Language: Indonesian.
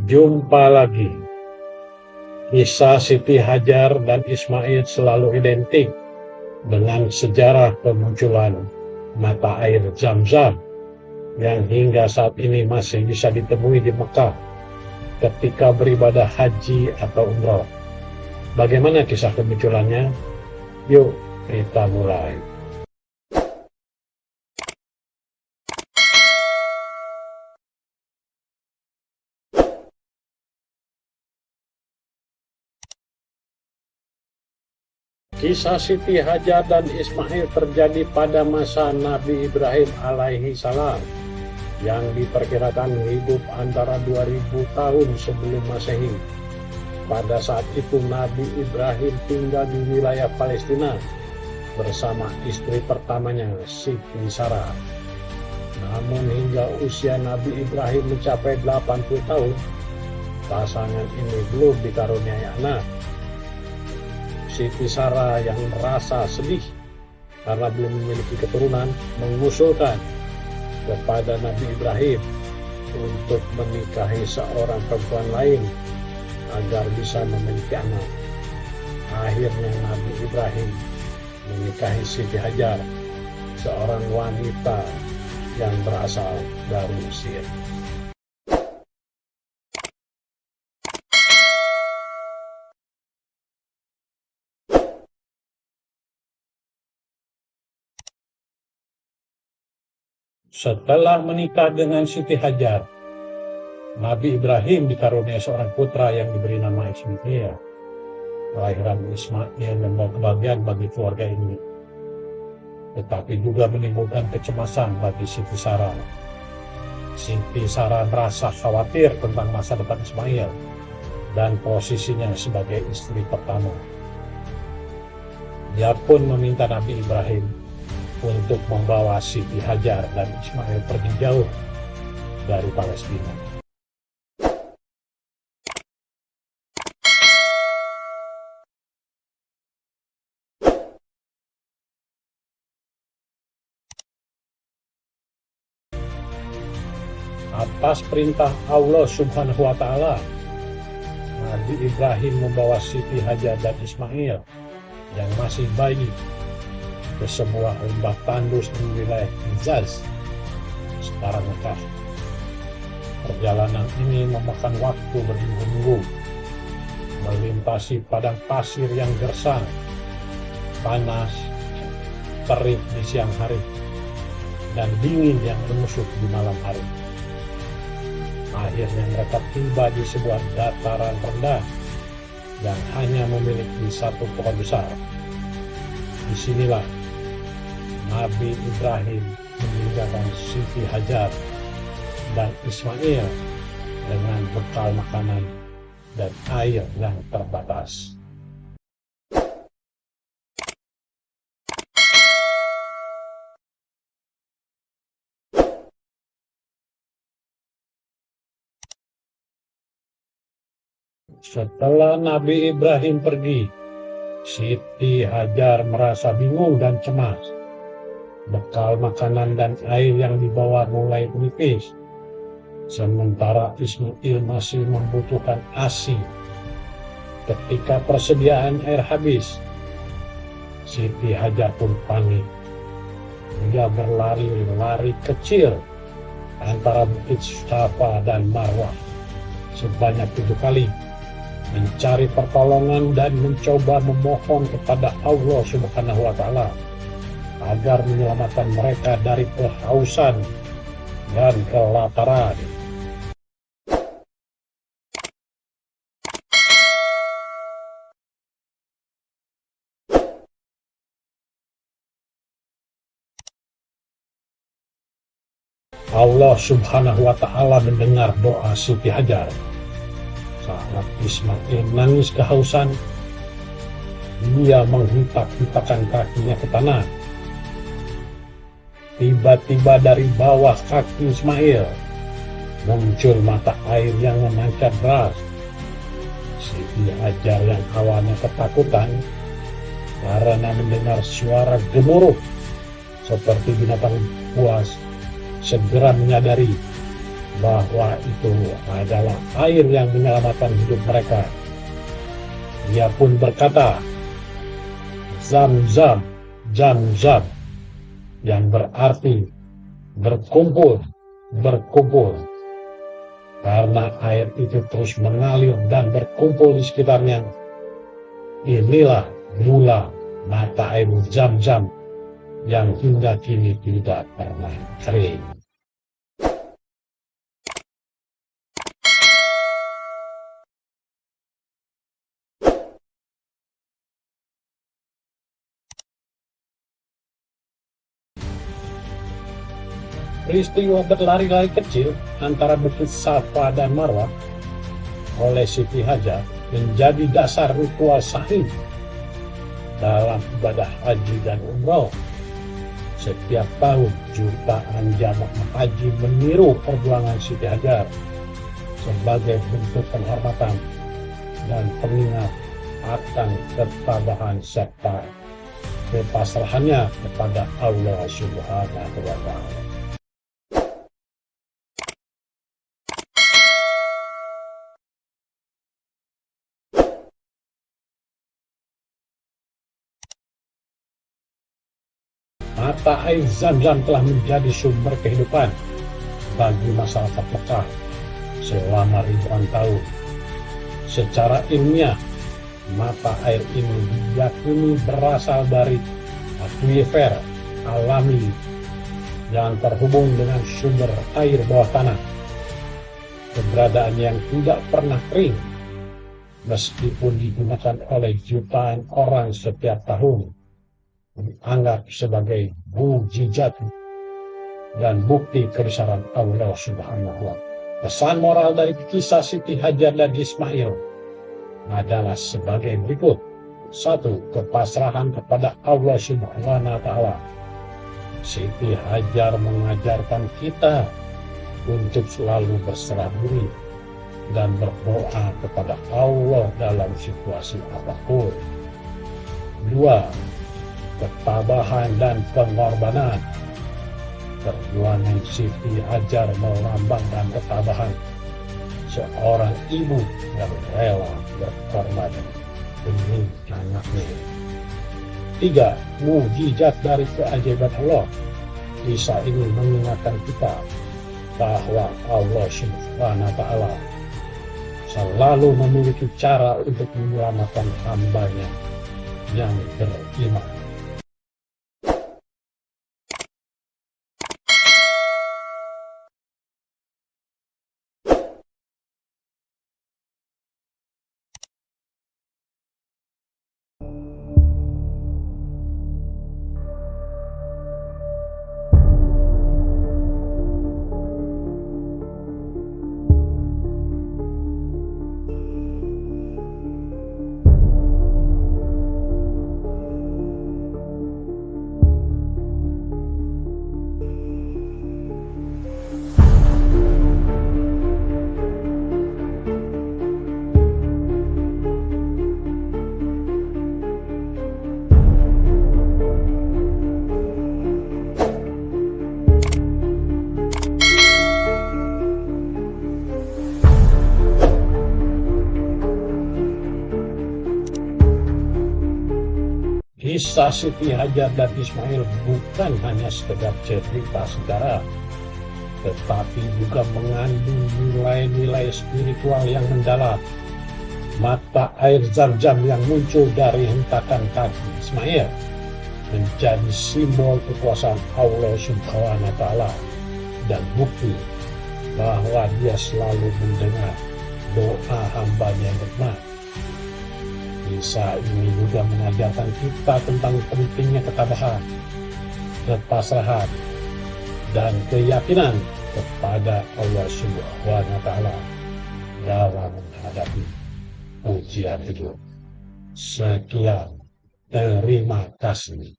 Jumpa lagi. Kisah Siti Hajar dan Ismail selalu identik dengan sejarah kemunculan mata air Zam-Zam yang hingga saat ini masih bisa ditemui di Mekah ketika beribadah haji atau umroh. Bagaimana kisah kemunculannya? Yuk kita mulai. Kisah Siti Hajar dan Ismail terjadi pada masa Nabi Ibrahim alaihi salam yang diperkirakan hidup antara 2000 tahun sebelum Masehi. Pada saat itu Nabi Ibrahim tinggal di wilayah Palestina bersama istri pertamanya Siti Sarah. Namun hingga usia Nabi Ibrahim mencapai 80 tahun, pasangan ini belum dikaruniai anak. Siti Sarah yang merasa sedih karena belum memiliki keturunan mengusulkan kepada Nabi Ibrahim untuk menikahi seorang perempuan lain agar bisa memiliki anak. Akhirnya Nabi Ibrahim menikahi Siti Hajar, seorang wanita yang berasal dari Mesir. Setelah menikah dengan Siti Hajar, Nabi Ibrahim dikaruniai seorang putra yang diberi nama Ismail. Kelahiran Ismail membawa kebahagiaan bagi keluarga ini, tetapi juga menimbulkan kecemasan bagi Siti Sarah. Siti Sarah merasa khawatir tentang masa depan Ismail dan posisinya sebagai istri pertama. Dia pun meminta Nabi Ibrahim untuk membawa Siti Hajar dan Ismail pergi jauh dari Palestina. Atas perintah Allah Subhanahu wa Ta'ala, Nabi Ibrahim membawa Siti Hajar dan Ismail yang masih bayi ke sebuah lembah tandus di wilayah Hijaz, sekarang Mekah. Perjalanan ini memakan waktu berminggu-minggu, melintasi padang pasir yang gersang, panas, terik di siang hari, dan dingin yang menusuk di malam hari. Akhirnya mereka tiba di sebuah dataran rendah yang hanya memiliki satu pohon besar. Disinilah Nabi Ibrahim meninggalkan Siti Hajar dan Ismail dengan bekal makanan dan air yang terbatas. Setelah Nabi Ibrahim pergi, Siti Hajar merasa bingung dan cemas. Bekal makanan dan air yang dibawa mulai menipis, sementara Ismail masih membutuhkan ASI. Ketika persediaan air habis, Siti Hajar pun panik. Dia berlari-lari kecil antara Bukit Safa dan Marwah sebanyak 7 kali, mencari pertolongan dan mencoba memohon kepada Allah Subhanahu wa Ta'ala agar menyelamatkan mereka dari kehausan dan kelaparan. Allah Subhanahu wa Ta'ala mendengar doa Siti Hajar. Saat Ismail menangis kehausan, dia menghitak-hitakan kakinya ke tanah. Tiba-tiba dari bawah kaki Ismail muncul mata air yang memancar deras. Siti Hajar yang awalnya ketakutan karena mendengar suara gemuruh seperti binatang buas segera menyadari bahwa itu adalah air yang menyelamatkan hidup mereka. Ia pun berkata, Zam-zam, Zam-zam, yang berarti berkumpul, berkumpul. Karena air itu terus mengalir dan berkumpul di sekitarnya, inilah mula mata air Zam-zam yang hingga kini tidak pernah kering. Peristiwa berlari-lari kecil antara Bukit Safa dan Marwah oleh Siti Hajar menjadi dasar ritual sahih dalam ibadah haji dan umroh. Setiap tahun jutaan jamaah haji meniru perjuangan Siti Hajar sebagai bentuk penghormatan dan pengingat akan ketabahan serta kepasrahannya kepada Allah Subhanahu wa Ta'ala. Mata air Zam-zam telah menjadi sumber kehidupan bagi masyarakat Mekah selama ribuan tahun. Secara ilmiah, mata air ini diyakini berasal dari akuifer alami yang terhubung dengan sumber air bawah tanah. Keberadaan yang tidak pernah kering, meskipun digunakan oleh jutaan orang setiap tahun, dianggap sebagai mukjizat dan bukti kebesaran Allah Subhanahu wa Ta'ala. Pesan moral dari kisah Siti Hajar dan Ismail adalah sebagai berikut. 1. Kepasrahan kepada Allah Subhanahu wa Ta'ala. Siti Hajar mengajarkan kita untuk selalu berserah diri dan berdoa kepada Allah dalam situasi apapun. 2. Ketabahan dan pengorbanan. Perjuangan Siti Hajar melambangkan ketabahan seorang ibu yang rela berkorban demi anaknya. 3. Mukjizat dari keajaiban Allah. Kisah ini mengingatkan kita bahwa Allah Subhanahu wa Ta'ala selalu memiliki cara untuk menyelamatkan hamba-Nya yang beriman. Kisah Siti Hajar dan Ismail bukan hanya sekedar cerita sejarah, tetapi juga mengandung nilai-nilai spiritual yang mendalam. Mata air Zam-zam yang muncul dari hentakan kaki Ismail menjadi simbol kekuasaan Allah Subhanahu wa Ta'ala dan bukti bahwa Dia selalu mendengar doa hamba-Nya yang beriman. Kisah ini juga mengajarkan kita tentang pentingnya ketabahan, kepasrahan, dan keyakinan kepada Allah Subhanahu wa Ta'ala dalam menghadapi ujian hidup. Sekian, terima kasih.